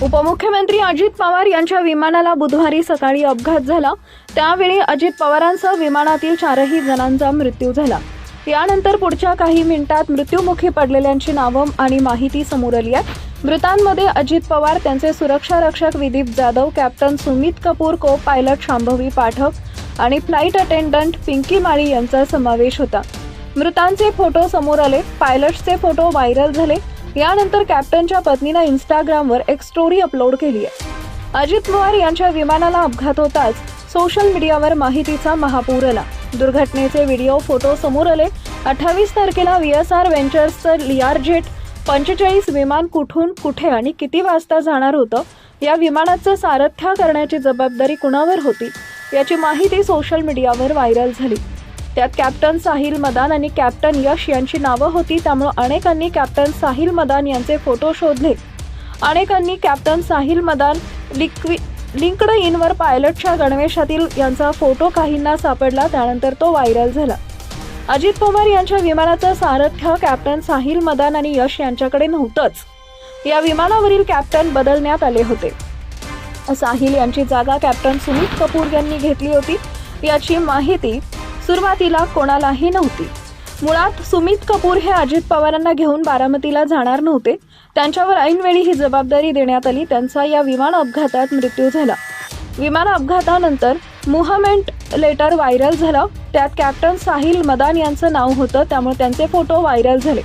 उपमुख्यमंत्री अजित पवार यांच्या विमानाला बुधवारी सकाळी अपघात झाला। त्यावेळी अजित पवारांसह विमानातील 4ही जणांचा मृत्यू झाला। यानंतर पुढच्या काही मिनिटात मृत्युमुखी पडलेल्यांची नावं आणि माहिती समोर आली आहे। मृतांमध्ये अजित पवार, त्यांचे सुरक्षा रक्षक विदीप जाधव, कॅप्टन सुमित कपूर, को पायलट शांभवी पाठक आणि फ्लाइट अटेंडंट पिंकी माळी यांचा समावेश होता। मृतांचे फोटो समोर आले, पायलट्सचे फोटो व्हायरल झाले। यानंतर कॅप्टनच्या पत्नीने इंस्टाग्रामवर एक स्टोरी अपलोड केली आहे। अजित पवार यांच्या विमानाला अपघात होताच सोशल मीडियावर माहितीचा महापूर आला। दुर्घटनेचे व्हिडिओ, फोटो समोर आले। 28 तारखेला VSR व्हेंचर्सचं लिआरजेट 45 विमान कुठून, कुठे आणि किती वाजता जाणार होतं, या विमानाचं सारथ्य करण्याची जबाबदारी कुणावर होती, याची माहिती सोशल मीडियावर व्हायरल झाली। त्यात कॅप्टन साहिल मदान आणि कॅप्टन यश यांची नावं होती। त्यामुळे अनेकांनी कॅप्टन साहिल मदान यांचे फोटो शोधले। अनेकांनी कॅप्टन साहिल मदान लिंक्डइनवर पायलटच्या गणवेशातील यांचा फोटो काहींना सापडला, त्यानंतर तो व्हायरल झाला। अजित पवार यांच्या विमानाचं सारथ्य कॅप्टन साहिल मदान आणि यश यांच्याकडे नव्हतंच। या विमानावरील कॅप्टन बदलण्यात आले होते। साहिल यांची जागा कॅप्टन सुमित कपूर यांनी घेतली होती। याची माहिती सुरुवातीला कोणालाही नव्हती। मुळात सुमित कपूर हे अजित पवारांना घेऊन बारामतीला जाणार नव्हते। त्यांच्यावर ऐनवेळी ही जबाबदारी देण्यात आली। त्यांचा या विमान अपघातात मृत्यू झाला। विमान अपघातानंतर मूव्हमेंट लेटर व्हायरल झालं। त्यात कॅप्टन साहिल मदान यांचं नाव होतं, त्यामुळे त्यांचे फोटो व्हायरल झाले।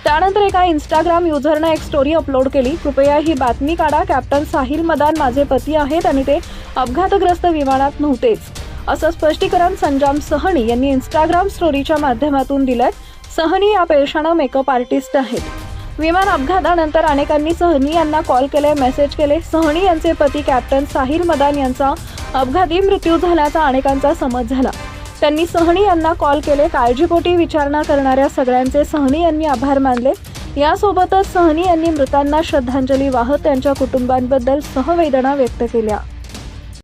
त्यानंतर एका इंस्टाग्राम युजरने एक स्टोरी अपलोड केली, कृपया ही बातमी काढा, कॅप्टन साहिल मदान माझे पती आहेत आणि ते अपघातग्रस्त विमानात नव्हतेच, असं स्पष्टीकरण संजाम सहनी यांनी इंस्टाग्राम स्टोरीच्या माध्यमातून दिलंय। सहनी या पेशानं मेकअप आर्टिस्ट आहेत। विमान अपघातानंतर अनेकांनी सहनी यांना कॉल केले, मेसेज केले। सहनी यांचे पती कॅप्टन साहिल मदान यांचा अपघाती मृत्यू झाल्याचा अनेकांचा समज झाला। त्यांनी सहनी यांना कॉल केले। काळजीपोटी विचारणा करणाऱ्या सगळ्यांचे सहनी यांनी आभार मानले। यासोबतच सहनी यांनी मृतांना श्रद्धांजली वाहत त्यांच्या कुटुंबांबद्दल सहवेदना व्यक्त केल्या।